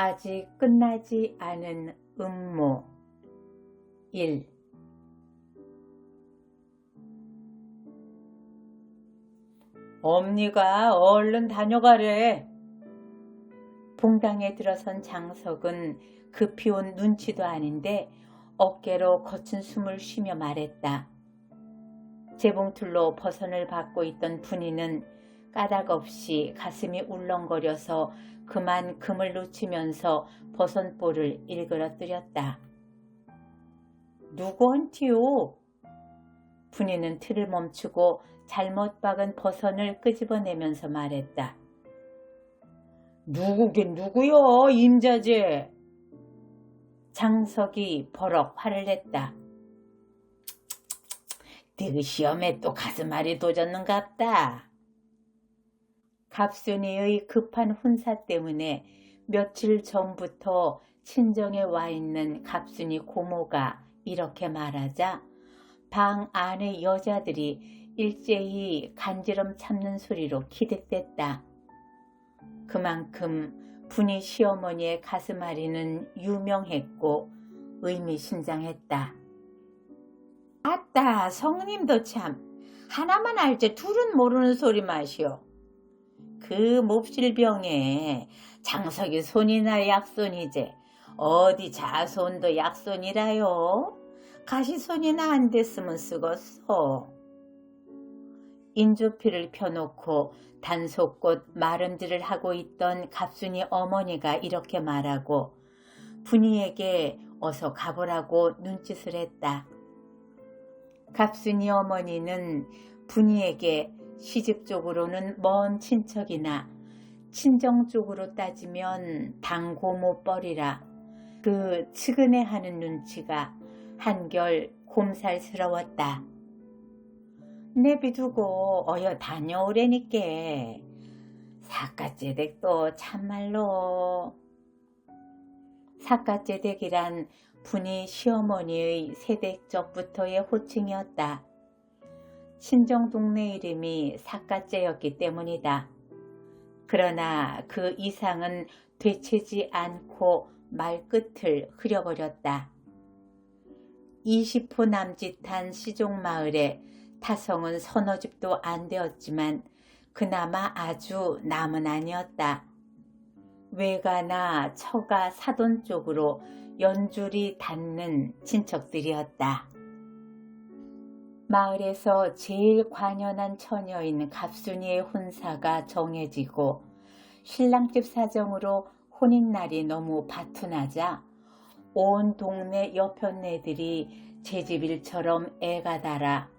아직 끝나지 않은 음모 1. 엄니가 얼른 다녀가래. 봉당에 들어선 장석은 급히 온 눈치도 아닌데 어깨로 거친 숨을 쉬며 말했다. 재봉틀로 버선을 받고 있던 분이는 까닭없이 가슴이 울렁거려서 그만 금을 놓치면서 버선볼을 일그러뜨렸다. 누구한테요? 분이는 틀을 멈추고 잘못 박은 버선을 끄집어내면서 말했다. 누구긴 누구요, 임자제. 장석이 버럭 화를 냈다. 네 시험에 또 가슴앓이 도졌는갑다. 갑순이의 급한 혼사 때문에 며칠 전부터 친정에 와 있는 갑순이 고모가 이렇게 말하자 방 안의 여자들이 일제히 간지럼 참는 소리로 기득댔다. 그만큼 분이 시어머니의 가슴앓이는 유명했고 의미심장했다. 아따, 성님도 참 하나만 알지 둘은 모르는 소리 마시오. 그 몹실병에 장석이 손이나 약손이제 어디 자손도 약손이라요. 가시손이나 안 됐으면 쓰겄어. 인조피를 펴놓고 단속꽃 마름질을 하고 있던 갑순이 어머니가 이렇게 말하고 분이에게 어서 가보라고 눈짓을 했다. 갑순이 어머니는 분이에게 시집 쪽으로는 먼 친척이나 친정 쪽으로 따지면 당고모뻘이라 그 측은해하는 눈치가 한결 곰살스러웠다. 내비두고 어여 다녀오래니께. 사갓제댁도 참말로. 사갓제댁이란 분이 시어머니의 세댁적부터의 호칭이었다. 친정 동네 이름이 사갓제였기 때문이다. 그러나 그 이상은 되채지 않고 말끝을 흐려버렸다. 20호 남짓한 시종마을에 타성은 서너 집도 안 되었지만 그나마 아주 남은 아니었다. 외가나 처가 사돈 쪽으로 연줄이 닿는 친척들이었다. 마을에서 제일 관연한 처녀인 갑순이의 혼사가 정해지고 신랑집 사정으로 혼인날이 너무 바투나자 온 동네 여편네들이 제집일처럼 애가 달아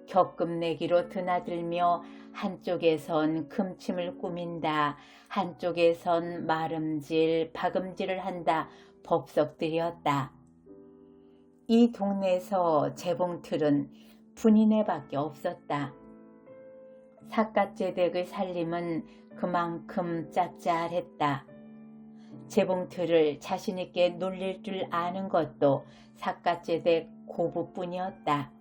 격금내기로 드나들며 한쪽에선 금침을 꾸민다, 한쪽에선 마름질, 박음질을 한다 법석들이었다. 이 동네에서 재봉틀은 분이네밖에 없었다. 사갓제댁의 살림은 그만큼 짭짤했다. 재봉틀을 자신있게 놀릴 줄 아는 것도 사갓제댁 고부뿐이었다.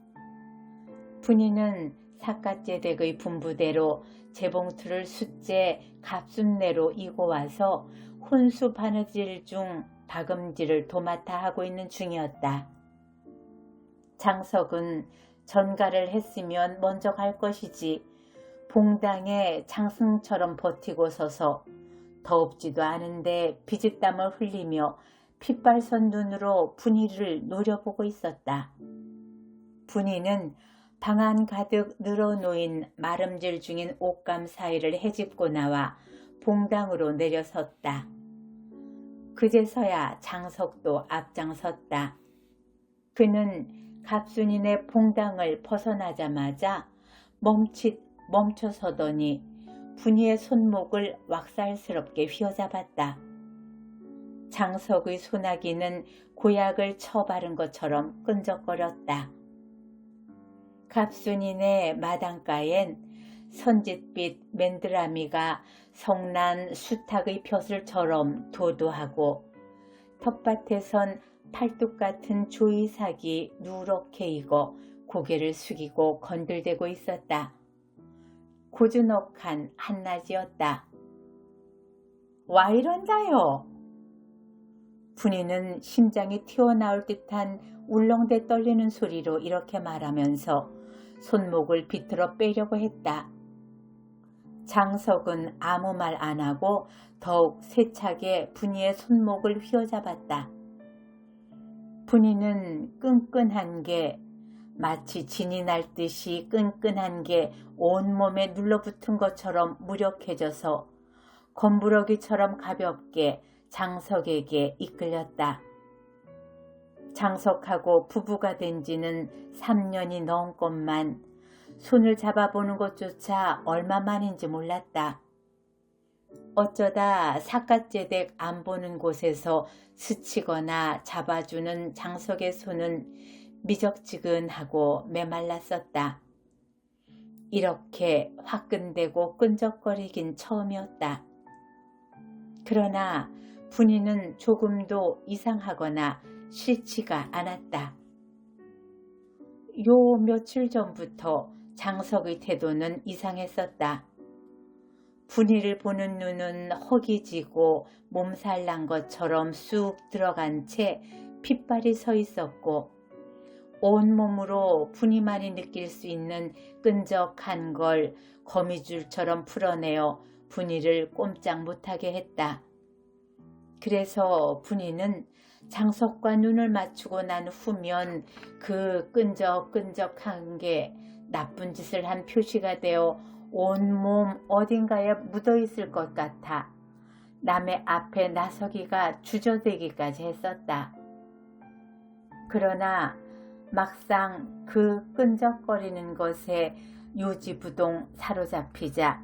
분이는 사갓제댁의 분부대로 재봉틀을 숫제 갑순내로 이고 와서 혼수 바느질 중 박음질을 도맡아 하고 있는 중이었다. 장석은 전가를 했으면 먼저 갈 것이지 봉당에 장승처럼 버티고 서서 더웁지도 않은데 비짓땀을 흘리며 핏발선 눈으로 분이를 노려보고 있었다. 분이는 방 안 가득 늘어놓인 마름질 중인 옷감 사이를 헤집고 나와 봉당으로 내려섰다. 그제서야 장석도 앞장섰다. 그는 갑순이네 봉당을 벗어나자마자 멈춰서더니 분이의 손목을 왁살스럽게 휘어잡았다. 장석의 소나기는 고약을 쳐바른 것처럼 끈적거렸다. 갑순이네 마당가엔 선짓빛 맨드라미가 성난 수탉의 벼슬처럼 도도하고 텃밭에선 팔뚝 같은 조이삭이 누렇게 익어 고개를 숙이고 건들대고 있었다. 고즈넉한 한낮이었다. 와 이런다요. 분이는 심장이 튀어나올 듯한 울렁대 떨리는 소리로 이렇게 말하면서 손목을 비틀어 빼려고 했다. 장석은 아무 말 안 하고 더욱 세차게 분이의 손목을 휘어잡았다. 분이는 끈끈한 게 마치 진이 날 듯이 끈끈한 게 온몸에 눌러붙은 것처럼 무력해져서 검부러기처럼 가볍게 장석에게 이끌렸다. 장석하고 부부가 된 지는 3년이 넘건만 손을 잡아보는 것조차 얼마만인지 몰랐다. 어쩌다 삿갓제댁 안 보는 곳에서 스치거나 잡아주는 장석의 손은 미적지근하고 메말랐었다. 이렇게 화끈대고 끈적거리긴 처음이었다. 그러나 분이는 조금도 이상하거나 싫지가 않았다. 요 며칠 전부터 장석의 태도는 이상했었다. 분이를 보는 눈은 허기지고 몸살 난 것처럼 쑥 들어간 채 핏발이 서 있었고 온몸으로 분이만이 느낄 수 있는 끈적한 걸 거미줄처럼 풀어내어 분이를 꼼짝 못하게 했다. 그래서 분이는 장석과 눈을 맞추고 난 후면 그 끈적끈적한 게 나쁜 짓을 한 표시가 되어 온몸 어딘가에 묻어 있을 것 같아 남의 앞에 나서기가 주저되기까지 했었다. 그러나 막상 그 끈적거리는 것에 요지부동 사로잡히자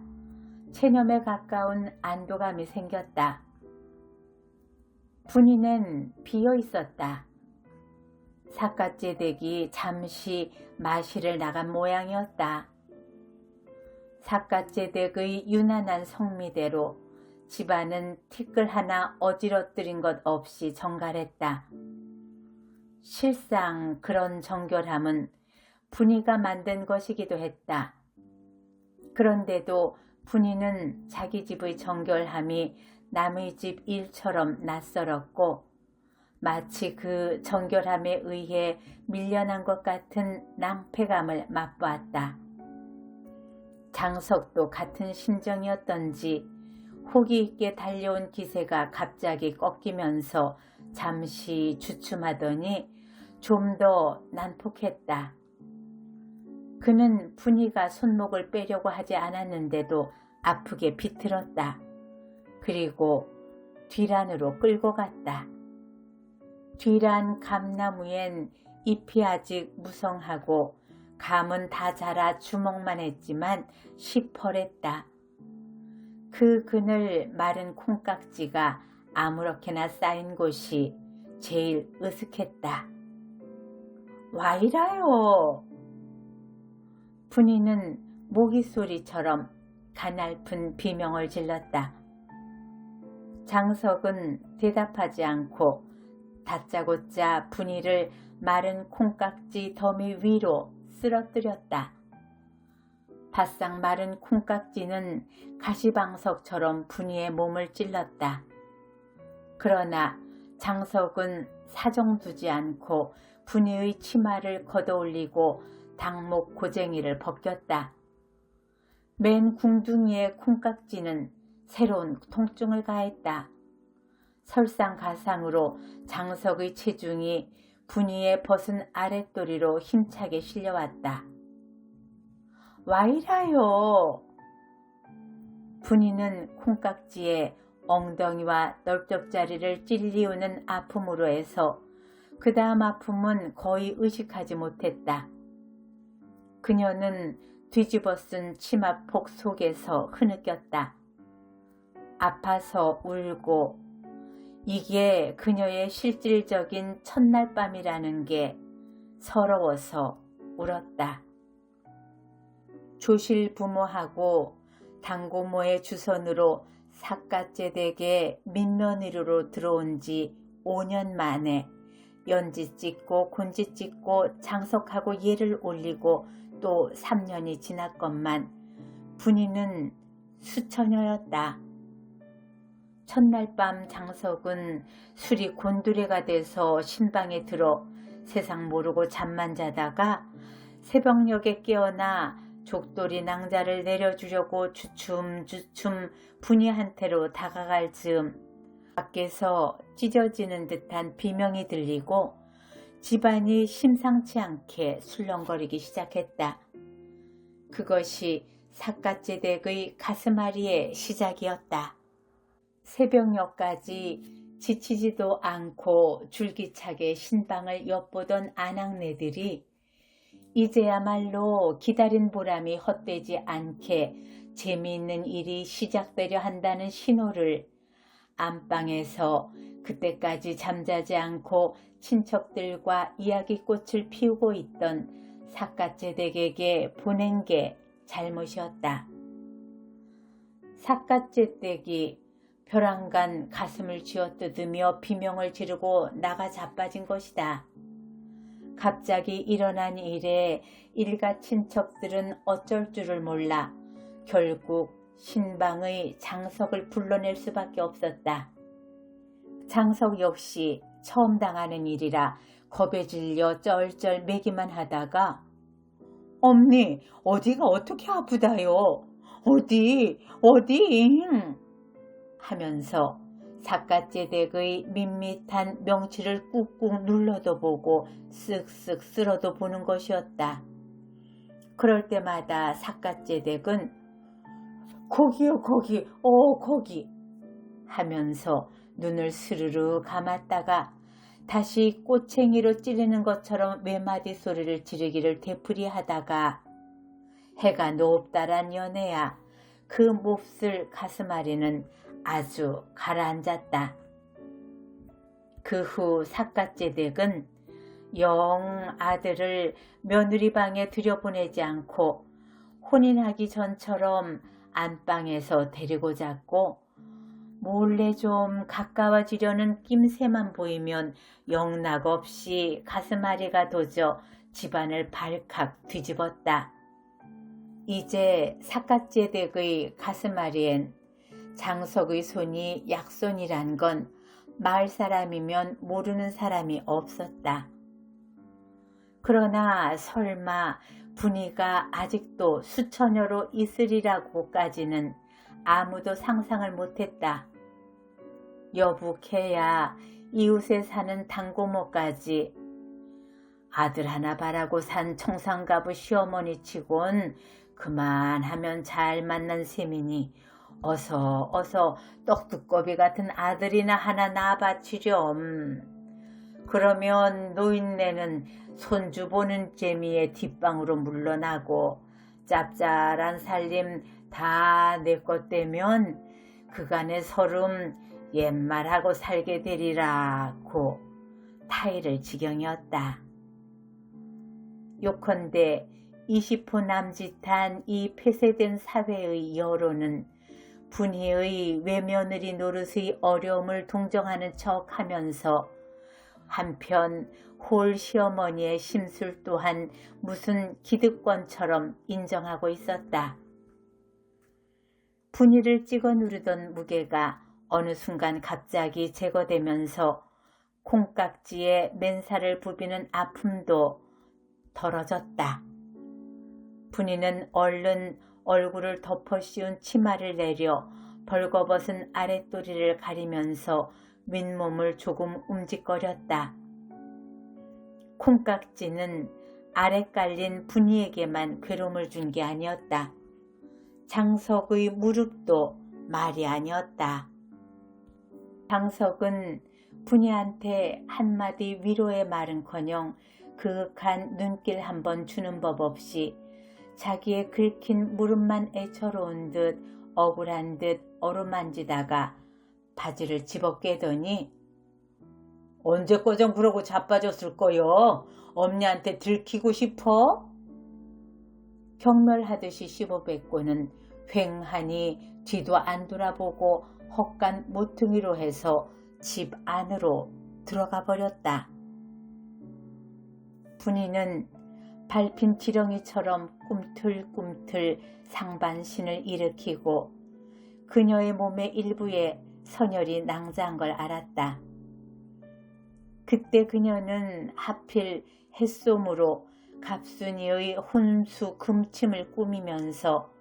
체념에 가까운 안도감이 생겼다. 분이는 비어 있었다. 삿갓제댁이 잠시 마시를 나간 모양이었다. 삿갓제댁의 유난한 성미대로 집안은 티끌 하나 어지러뜨린 것 없이 정갈했다. 실상 그런 정결함은 분이가 만든 것이기도 했다. 그런데도 분이는 자기 집의 정결함이 남의 집 일처럼 낯설었고 마치 그 정결함에 의해 밀려난 것 같은 낭패감을 맛보았다. 장석도 같은 심정이었던지 호기 있게 달려온 기세가 갑자기 꺾이면서 잠시 주춤하더니 좀 더 난폭했다. 그는 분이가 손목을 빼려고 하지 않았는데도 아프게 비틀었다. 그리고 뒤란으로 끌고 갔다. 뒤란 감나무엔 잎이 아직 무성하고 감은 다 자라 주먹만 했지만 시퍼랬다. 그 그늘 마른 콩깍지가 아무렇게나 쌓인 곳이 제일 으슥했다. 와이라요. 분이는 모기소리처럼 가냘픈 비명을 질렀다. 장석은 대답하지 않고 다짜고짜 분이를 마른 콩깍지 더미 위로 쓰러뜨렸다. 바싹 마른 콩깍지는 가시방석처럼 분이의 몸을 찔렀다. 그러나 장석은 사정두지 않고 분이의 치마를 걷어올리고 닭목 고쟁이를 벗겼다. 맨 궁둥이의 콩깍지는 새로운 통증을 가했다. 설상가상으로 장석의 체중이 분이의 벗은 아랫도리로 힘차게 실려왔다. 와이라요. 분이는 콩깍지에 엉덩이와 널쩍자리를 찔리우는 아픔으로 해서 그 다음 아픔은 거의 의식하지 못했다. 그녀는 뒤집어 쓴 치마폭 속에서 흐느꼈다. 아파서 울고 이게 그녀의 실질적인 첫날 밤이라는 게 서러워서 울었다. 조실부모하고 당고모의 주선으로 삿갓제댁에 민며느리로 들어온 지 5년 만에 연지 찍고 곤지 찍고 장석하고 예를 올리고 또 3년이 지났건만 분이는 수처녀였다. 첫날 밤 장석은 술이 곤두레가 돼서 신방에 들어 세상 모르고 잠만 자다가 새벽녘에 깨어나 족돌이 낭자를 내려주려고 주춤주춤 분이한테로 다가갈 즈음 밖에서 찢어지는 듯한 비명이 들리고 집안이 심상치 않게 술렁거리기 시작했다. 그것이 삿갓제댁의 가슴앓이의 시작이었다. 새벽녘까지 지치지도 않고 줄기차게 신방을 엿보던 아낙네들이 이제야말로 기다린 보람이 헛되지 않게 재미있는 일이 시작되려 한다는 신호를 안방에서 그때까지 잠자지 않고 친척들과 이야기꽃을 피우고 있던 삿갓제댁에게 보낸 게 잘못이었다. 삿갓제댁이 벼랑간 가슴을 쥐어뜯으며 비명을 지르고 나가 자빠진 것이다. 갑자기 일어난 일에 일가 친척들은 어쩔 줄을 몰라 결국 신방의 장석을 불러낼 수밖에 없었다. 장석 역시 처음 당하는 일이라 겁에 질려 쩔쩔 매기만 하다가 엄니 어디가 어떻게 아프다요? 어디 하면서 삿갓제댁의 밋밋한 명치를 꾹꾹 눌러도 보고 쓱쓱 쓸어도 보는 것이었다. 그럴 때마다 삿갓제댁은 거기요 거기 하면서 눈을 스르르 감았다가 다시 꼬챙이로 찌르는 것처럼 외마디 소리를 지르기를 되풀이하다가 해가 높다란 연애야 그 몹쓸 가슴앓이는 아주 가라앉았다. 그 후 삿갓제댁은 영 아들을 며느리방에 들여보내지 않고 혼인하기 전처럼 안방에서 데리고 잤고 몰래 좀 가까워지려는 낌새만 보이면 영락없이 가슴앓이가 도져 집안을 발칵 뒤집었다. 이제 삿갓제댁의 가슴앓이엔 장석의 손이 약손이란 건 마을 사람이면 모르는 사람이 없었다. 그러나 설마 분이가 아직도 수처녀로 있으리라고까지는 아무도 상상을 못했다. 여북해야 이웃에 사는 당고모까지 아들 하나 바라고 산 청산가부 시어머니 치곤 그만하면 잘 만난 셈이니 어서 떡두꺼비 같은 아들이나 하나 낳아바치렴. 그러면 노인네는 손주 보는 재미에 뒷방으로 물러나고 짭짤한 살림 다 내 것 되면 그간의 서름 옛말하고 살게 되리라고 타이를 지경이었다. 요컨대 20호 남짓한 이 폐쇄된 사회의 여론은 분희의 외며느리 노릇의 어려움을 동정하는 척하면서 한편 홀 시어머니의 심술 또한 무슨 기득권처럼 인정하고 있었다. 분희를 찍어 누르던 무게가 어느 순간 갑자기 제거되면서 콩깍지에 맨살을 부비는 아픔도 덜어졌다. 분희는 얼른 얼굴을 덮어 씌운 치마를 내려 벌거벗은 아랫도리를 가리면서 윗몸을 조금 움직거렸다. 콩깍지는 아래 깔린 분희에게만 괴로움을 준 게 아니었다. 장석의 무릎도 말이 아니었다. 장석은 분희한테 한마디 위로의 말은커녕 그윽한 눈길 한번 주는 법 없이 자기의 긁힌 무릎만 애처로운 듯 억울한 듯 어루만지다가 바지를 집어 깨더니 언제꺼전 그러고 자빠졌을 거요? 엄니한테 들키고 싶어? 경멸하듯이 씹어뱉고는 휑하니 뒤도 안 돌아보고 헛간 모퉁이로 해서 집 안으로 들어가 버렸다. 분희는 밟힌 지렁이처럼 꿈틀꿈틀 상반신을 일으키고 그녀의 몸의 일부에 선열이 낭자한 걸 알았다. 그때 그녀는 하필 햇솜으로 갑순이의 혼수 금침을 꾸미면서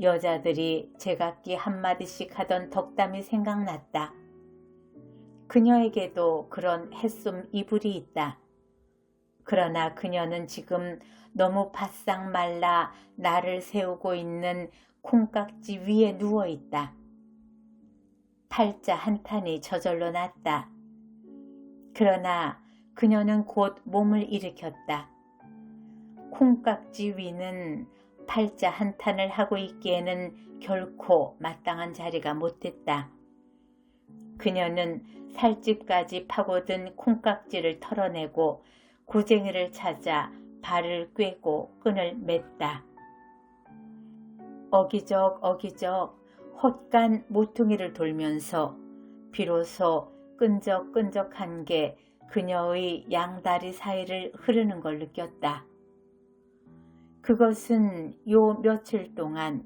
여자들이 제각기 한마디씩 하던 덕담이 생각났다. 그녀에게도 그런 햇솜 이불이 있다. 그러나 그녀는 지금 너무 바싹 말라 날을 세우고 있는 콩깍지 위에 누워있다. 팔자 한탄이 저절로 났다. 그러나 그녀는 곧 몸을 일으켰다. 콩깍지 위는 팔자 한탄을 하고 있기에는 결코 마땅한 자리가 못됐다. 그녀는 살집까지 파고든 콩깍지를 털어내고 고쟁이를 찾아 발을 꿰고 끈을 맸다. 어기적 헛간 모퉁이를 돌면서 비로소 끈적끈적한 게 그녀의 양다리 사이를 흐르는 걸 느꼈다. 그것은 요 며칠 동안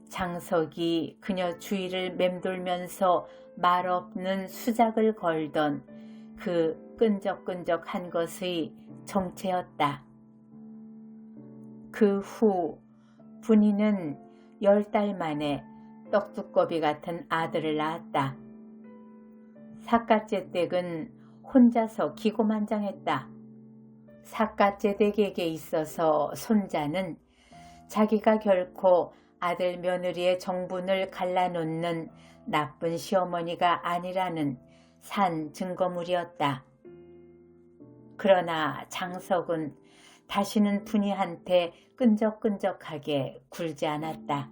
장석이 그녀 주위를 맴돌면서 말없는 수작을 걸던 그 끈적끈적한 것의 정체였다. 그 후 분이는 10달 만에 떡두꺼비 같은 아들을 낳았다. 삿갓제 댁은 혼자서 기고만장했다. 삿갓제 댁에게 있어서 손자는 자기가 결코 아들 며느리의 정분을 갈라놓는 나쁜 시어머니가 아니라는 산 증거물이었다. 그러나 장석은 다시는 분이한테 끈적끈적하게 굴지 않았다.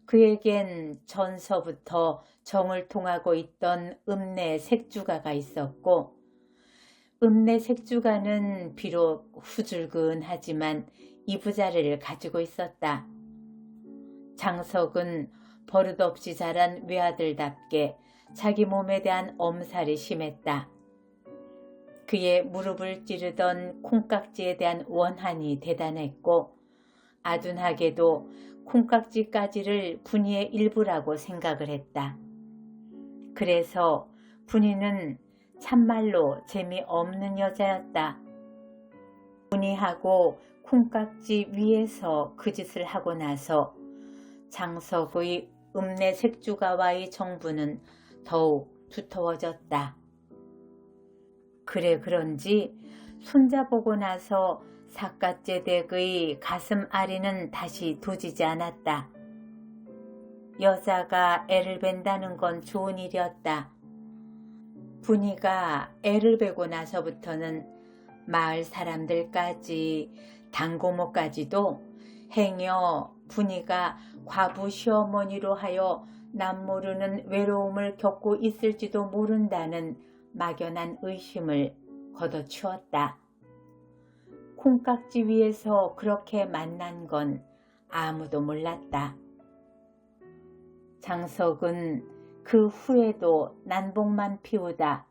그에겐 전서부터 정을 통하고 있던 읍내 색주가가 있었고, 읍내 색주가는 비록 후줄근하지만 이부자리를 가지고 있었다. 장석은 버릇없이 자란 외아들답게 자기 몸에 대한 엄살이 심했다. 그의 무릎을 찌르던 콩깍지에 대한 원한이 대단했고, 아둔하게도 콩깍지까지를 분이의 일부라고 생각을 했다. 그래서 분이는 참말로 재미없는 여자였다. 분이하고 콩깍지 위에서 그 짓을 하고 나서 장석의 읍내 색주가와의 정부는 더욱 두터워졌다. 그래 그런지 손자보고 나서 삿갓제 댁의 가슴 아리는 다시 도지지 않았다. 여자가 애를 뵌다는 건 좋은 일이었다. 분이가 애를 베고 나서부터는 마을 사람들까지 당고모까지도 행여 분이가 과부 시어머니로 하여 남모르는 외로움을 겪고 있을지도 모른다는 막연한 의심을 걷어치웠다. 콩깍지 위에서 그렇게 만난 건 아무도 몰랐다. 장석은 그 후에도 난복만 피우다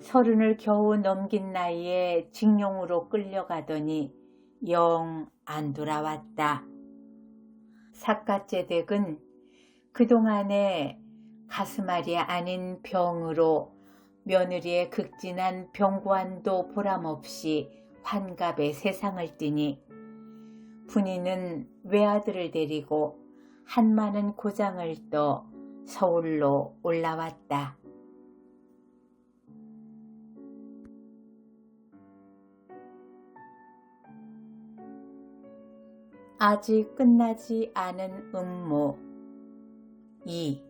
30을 겨우 넘긴 나이에 징용으로 끌려가더니 영 안 돌아왔다. 삿갓제 댁은 그동안에 가슴앓이 아닌 병으로 며느리의 극진한 병고안도 보람없이 환갑에 세상을 띠니 분이는 외아들을 데리고 한많은 고장을 떠 서울로 올라왔다. 아직 끝나지 않은 음모 2.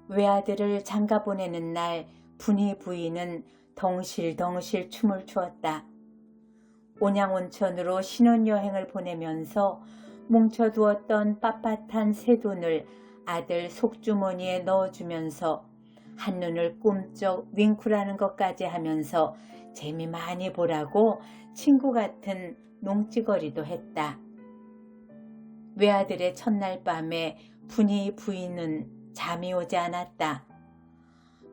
외아들을 장가 보내는 날 분이 부인은 덩실덩실 춤을 추었다. 온양온천으로 신혼여행을 보내면서 뭉쳐두었던 빳빳한 새돈을 아들 속주머니에 넣어주면서 한눈을 꿈쩍 윙크라는 것까지 하면서 재미 많이 보라고 친구 같은 농찌거리도 했다. 외아들의 첫날 밤에 분이 부인은 잠이 오지 않았다.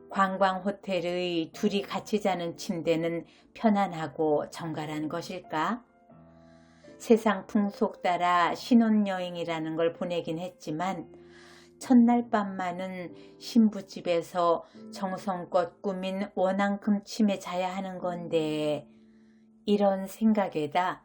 관광호텔의 둘이 같이 자는 침대는 편안하고 정갈한 것일까? 세상 풍속 따라 신혼여행이라는 걸 보내긴 했지만 첫날 밤만은 신부집에서 정성껏 꾸민 원앙금침에 자야 하는 건데, 이런 생각에다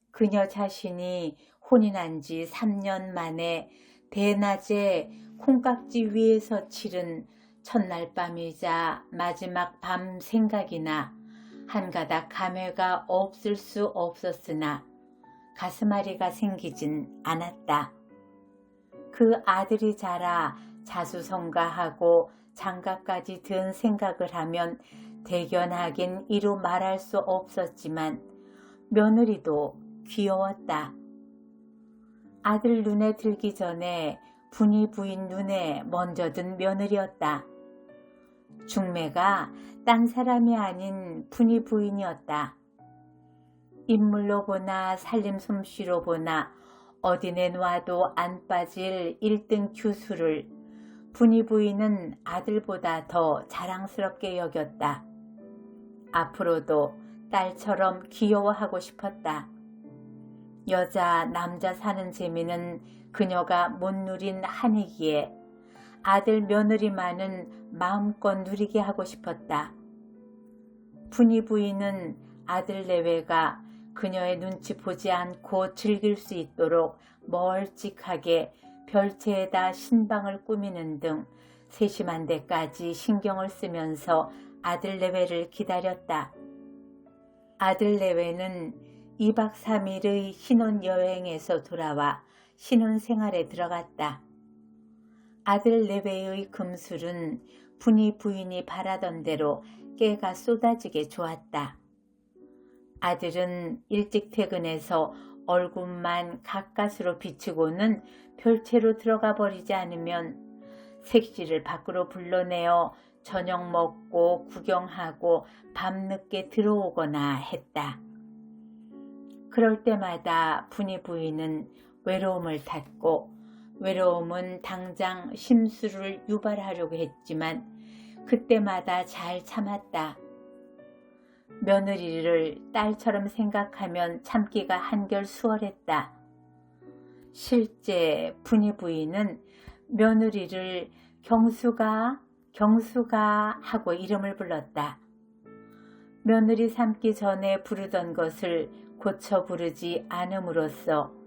그녀 자신이 혼인한 지 3년 만에 대낮에 콩깍지 위에서 치른 첫날 밤이자 마지막 밤 생각이나 한가닥 감회가 없을 수 없었으나 가슴앓이가 생기진 않았다. 그 아들이 자라 자수성가하고 장가까지 든 생각을 하면 대견하긴 이루 말할 수 없었지만 며느리도 귀여웠다. 아들 눈에 들기 전에 분이 부인 눈에 먼저 든 며느리였다. 중매가 딴 사람이 아닌 분이 부인이었다. 인물로 보나 살림 솜씨로 보나 어디 내놔도 안 빠질 1등 규수를 분이 부인은 아들보다 더 자랑스럽게 여겼다. 앞으로도 딸처럼 귀여워하고 싶었다. 여자 남자 사는 재미는 그녀가 못 누린 한이기에 아들 며느리만은 마음껏 누리게 하고 싶었다. 분이 부인은 아들 내외가 그녀의 눈치 보지 않고 즐길 수 있도록 멀찍하게 별채에다 신방을 꾸미는 등 세심한 데까지 신경을 쓰면서 아들 내외를 기다렸다. 아들 내외는 2박 3일의 신혼여행에서 돌아와 신혼생활에 들어갔다. 아들 내외의 금술은 분이 부인이 바라던 대로 깨가 쏟아지게 좋았다. 아들은 일찍 퇴근해서 얼굴만 가까스로 비추고는 별채로 들어가 버리지 않으면 색시를 밖으로 불러내어 저녁 먹고 구경하고 밤늦게 들어오거나 했다. 그럴 때마다 분이 부인은 외로움을 탔고 외로움은 당장 심술을 유발하려고 했지만 그때마다 잘 참았다. 며느리를 딸처럼 생각하면 참기가 한결 수월했다. 실제 분이 부인은 며느리를 경수가 하고 이름을 불렀다. 며느리 삼기 전에 부르던 것을 고쳐 부르지 않음으로써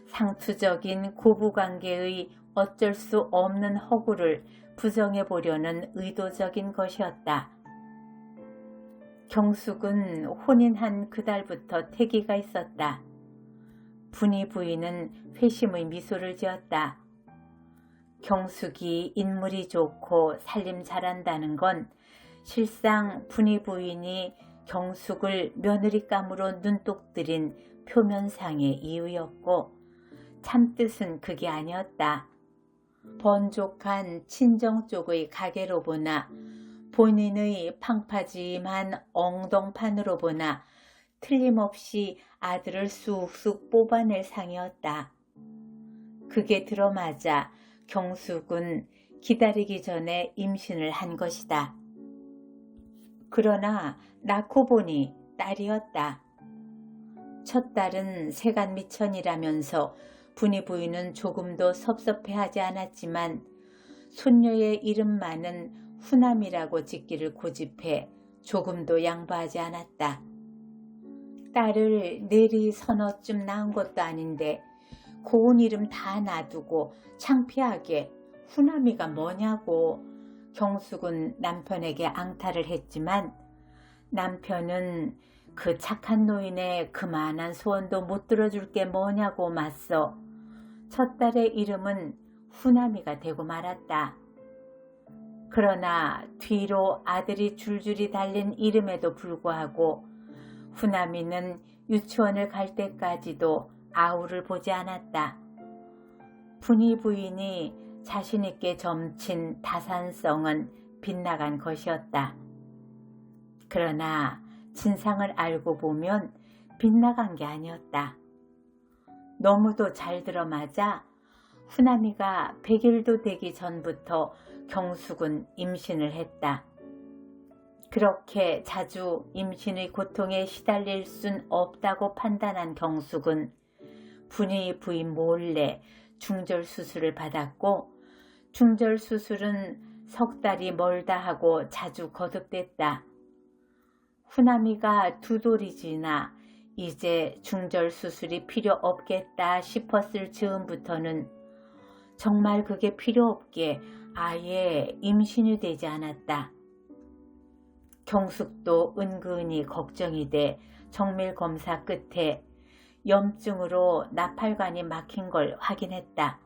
상투적인 고부관계의 어쩔 수 없는 허구를 부정해 보려는 의도적인 것이었다. 경숙은 혼인한 그달부터 태기가 있었다. 분이 부인은 회심의 미소를 지었다. 경숙이 인물이 좋고 살림 잘한다는 건 실상 분이 부인이 경숙을 며느리감으로 눈독 들인 표면상의 이유였고 참뜻은 그게 아니었다. 번족한 친정 쪽의 가게로 보나 본인의 팡파짐한 엉덩판으로 보나 틀림없이 아들을 쑥쑥 뽑아낼 상이었다. 그게 들어맞아 경숙은 기다리기 전에 임신을 한 것이다. 그러나 낳고 보니 딸이었다. 첫 딸은 세간미천이라면서 분이 부인은 조금도 섭섭해하지 않았지만 손녀의 이름만은 후남이라고 짓기를 고집해 조금도 양보하지 않았다. 딸을 내리 서너쯤 낳은 것도 아닌데 고운 이름 다 놔두고 창피하게 후남이가 뭐냐고 경숙은 남편에게 앙탈을 했지만 남편은 그 착한 노인의 그만한 소원도 못 들어줄 게 뭐냐고 맞서 첫 딸의 이름은 후남이가 되고 말았다. 그러나 뒤로 아들이 줄줄이 달린 이름에도 불구하고 후남이는 유치원을 갈 때까지도 아우를 보지 않았다. 분이 부인이 자신있게 점친 다산성은 빗나간 것이었다. 그러나 진상을 알고 보면 빗나간 게 아니었다. 너무도 잘 들어맞아 후남이가 100일도 되기 전부터 경숙은 임신을 했다. 그렇게 자주 임신의 고통에 시달릴 순 없다고 판단한 경숙은 분이 부인 몰래 중절 수술을 받았고, 중절 수술은 석 달이 멀다 하고 자주 거듭됐다. 후나미가 2돌이 지나 이제 중절 수술이 필요 없겠다 싶었을 즈음부터는 정말 그게 필요 없게 아예 임신이 되지 않았다. 경숙도 은근히 걱정이 돼 정밀 검사 끝에 염증으로 나팔관이 막힌 걸 확인했다.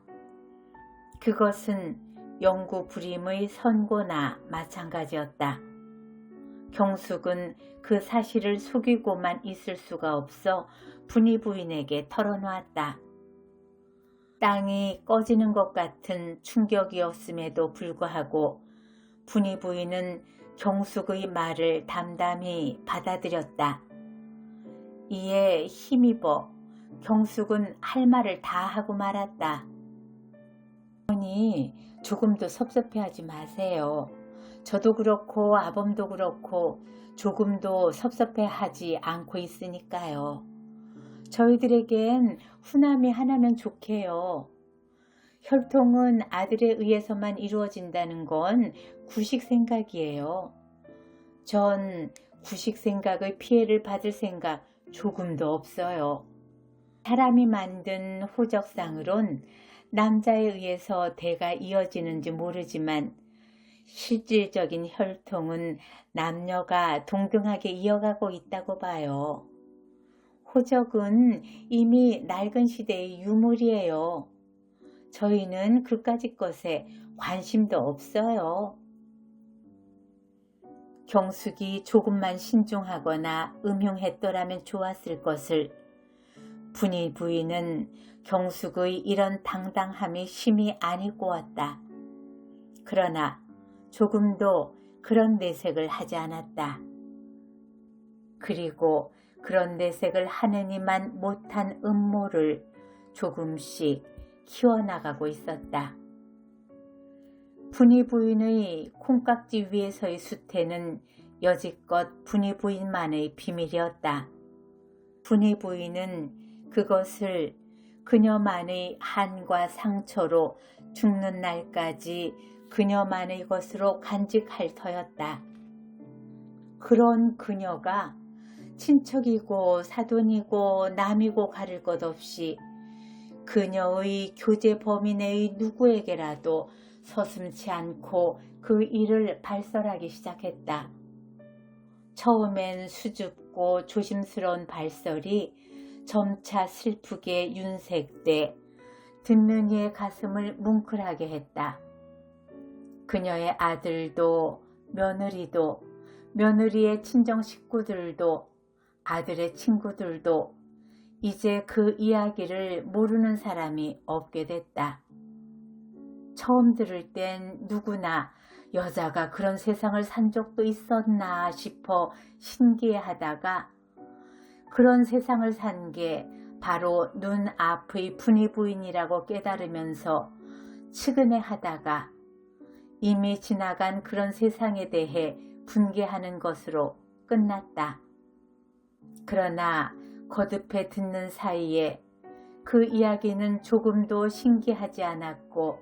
그것은 영구 불임의 선고나 마찬가지였다. 경숙은 그 사실을 속이고만 있을 수가 없어 분이 부인에게 털어놓았다. 땅이 꺼지는 것 같은 충격이었음에도 불구하고 분이 부인은 경숙의 말을 담담히 받아들였다. 이에 힘입어 경숙은 할 말을 다 하고 말았다. 어머니, 조금도 섭섭해하지 마세요. 저도 그렇고 아범도 그렇고 조금도 섭섭해하지 않고 있으니까요. 저희들에겐 후남이 하나면 좋게요. 혈통은 아들에 의해서만 이루어진다는 건 구식생각이에요. 전 구식생각의 피해를 받을 생각 조금도 없어요. 사람이 만든 호적상으론 남자에 의해서 대가 이어지는지 모르지만 실질적인 혈통은 남녀가 동등하게 이어가고 있다고 봐요. 호적은 이미 낡은 시대의 유물이에요. 저희는 그까짓 것에 관심도 없어요. 경숙이 조금만 신중하거나 음흉했더라면 좋았을 것을 분이 부인은 경숙의 이런 당당함이 심히 안 입고왔다. 그러나 조금도 그런 내색을 하지 않았다. 그리고 그런 내색을 하느니만 못한 음모를 조금씩 키워나가고 있었다. 분이 부인의 콩깍지 위에서의 수태는 여지껏 분이 부인만의 비밀이었다. 분이 부인은 그것을 그녀만의 한과 상처로 죽는 날까지 그녀만의 것으로 간직할 터였다. 그런 그녀가 친척이고 사돈이고 남이고 가릴 것 없이 그녀의 교제 범위 내의 누구에게라도 서슴지 않고 그 일을 발설하기 시작했다. 처음엔 수줍고 조심스러운 발설이 점차 슬프게 윤색돼 듣는 이의 가슴을 뭉클하게 했다. 그녀의 아들도 며느리도 며느리의 친정 식구들도 아들의 친구들도 이제 그 이야기를 모르는 사람이 없게 됐다. 처음 들을 땐 누구나 여자가 그런 세상을 산 적도 있었나 싶어 신기해하다가 그런 세상을 산 게 바로 눈앞의 분이 부인이라고 깨달으면서 측은해하다가 이미 지나간 그런 세상에 대해 분개하는 것으로 끝났다. 그러나 거듭해 듣는 사이에 그 이야기는 조금도 신기하지 않았고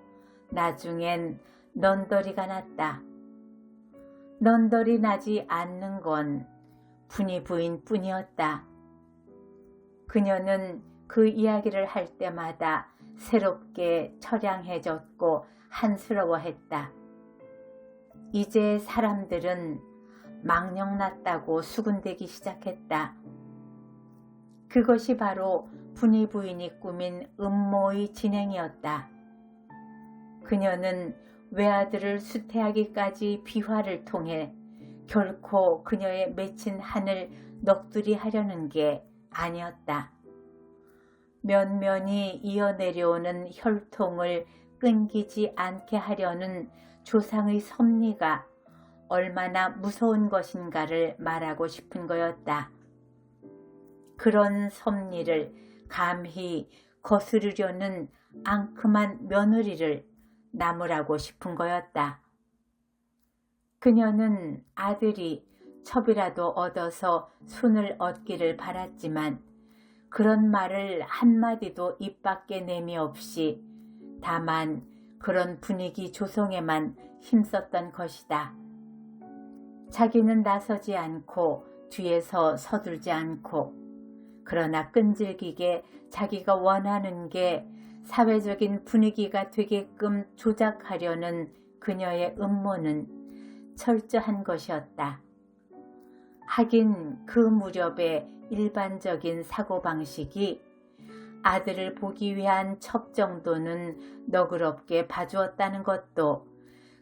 나중엔 넌더리가 났다. 넌더리 나지 않는 건 분이 부인 뿐이었다. 그녀는 그 이야기를 할 때마다 새롭게 처량해졌고 한스러워했다. 이제 사람들은 망령났다고 수군대기 시작했다. 그것이 바로 분이 부인이 꾸민 음모의 진행이었다. 그녀는 외아들을 수태하기까지 비화를 통해 결코 그녀의 맺힌 한을 넋두리 하려는 게 아니었다. 면면이 이어내려오는 혈통을 끊기지 않게 하려는 조상의 섭리가 얼마나 무서운 것인가를 말하고 싶은 거였다. 그런 섭리를 감히 거스르려는 앙큼한 며느리를 나무라고 싶은 거였다. 그녀는 아들이 첩이라도 얻어서 손을 얻기를 바랐지만 그런 말을 한마디도 입 밖에 내미 없이 다만 그런 분위기 조성에만 힘썼던 것이다. 자기는 나서지 않고 뒤에서 서둘지 않고 그러나 끈질기게 자기가 원하는 게 사회적인 분위기가 되게끔 조작하려는 그녀의 음모는 철저한 것이었다. 하긴 그 무렵의 일반적인 사고방식이 아들을 보기 위한 첩 정도는 너그럽게 봐주었다는 것도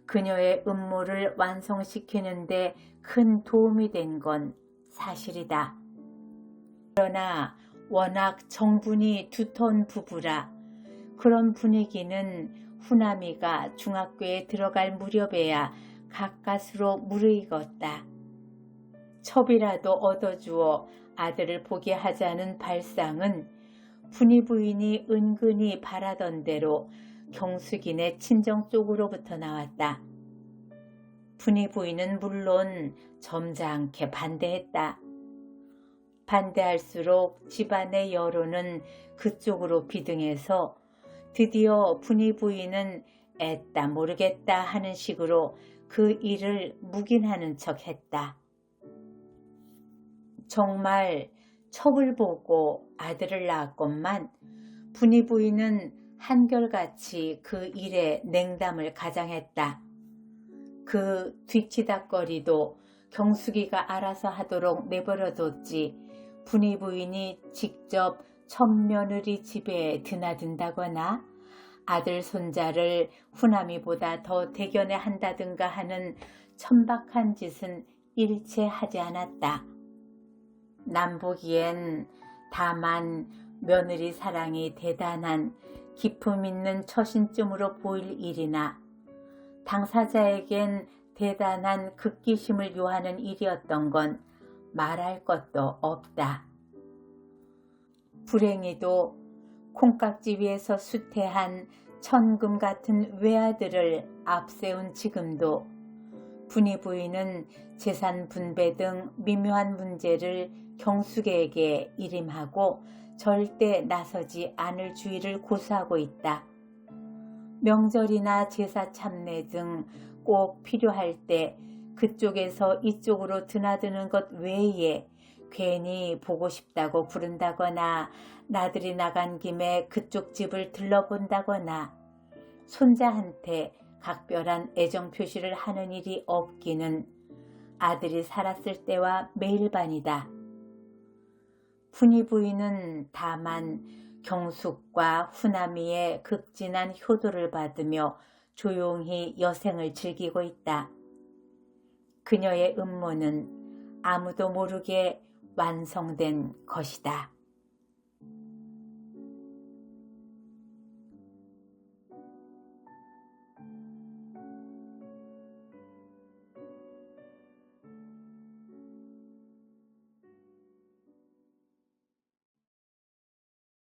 그녀의 음모를 완성시키는데 큰 도움이 된 건 사실이다. 그러나 워낙 정분이 두터운 부부라 그런 분위기는 후남이가 중학교에 들어갈 무렵에야 가까스로 무르익었다. 첩이라도 얻어주어 아들을 보게 하자는 발상은 분이 부인이 은근히 바라던 대로 경숙이네 친정 쪽으로부터 나왔다. 분이 부인은 물론 점잖게 반대했다. 반대할수록 집안의 여론은 그쪽으로 비등해서 드디어 분이 부인은 애따 모르겠다 하는 식으로 그 일을 묵인하는 척 했다. 정말 첩을 보고 아들을 낳았건만 분이 부인은 한결같이 그 일에 냉담을 가장했다. 그 뒤치다거리도 경숙이가 알아서 하도록 내버려뒀지 분이 부인이 직접 첩며느리 집에 드나든다거나 아들 손자를 후남이보다 더 대견해 한다든가 하는 천박한 짓은 일체 하지 않았다. 남 보기엔 다만 며느리 사랑이 대단한 기품 있는 처신쯤으로 보일 일이나 당사자에겐 대단한 극기심을 요하는 일이었던 건 말할 것도 없다. 불행히도 콩깍지 위에서 수태한 천금 같은 외아들을 앞세운 지금도 분이 부인은 재산 분배 등 미묘한 문제를 경숙에게 일임하고 절대 나서지 않을 주의를 고수하고 있다. 명절이나 제사 참례 등 꼭 필요할 때 그쪽에서 이쪽으로 드나드는 것 외에 괜히 보고 싶다고 부른다거나 나들이 나간 김에 그쪽 집을 들러본다거나 손자한테 각별한 애정 표시를 하는 일이 없기는 아들이 살았을 때와 매일반이다. 분이 부인은 다만 경숙과 후남이의 극진한 효도를 받으며 조용히 여생을 즐기고 있다. 그녀의 음모는 아무도 모르게 완성된 것이다.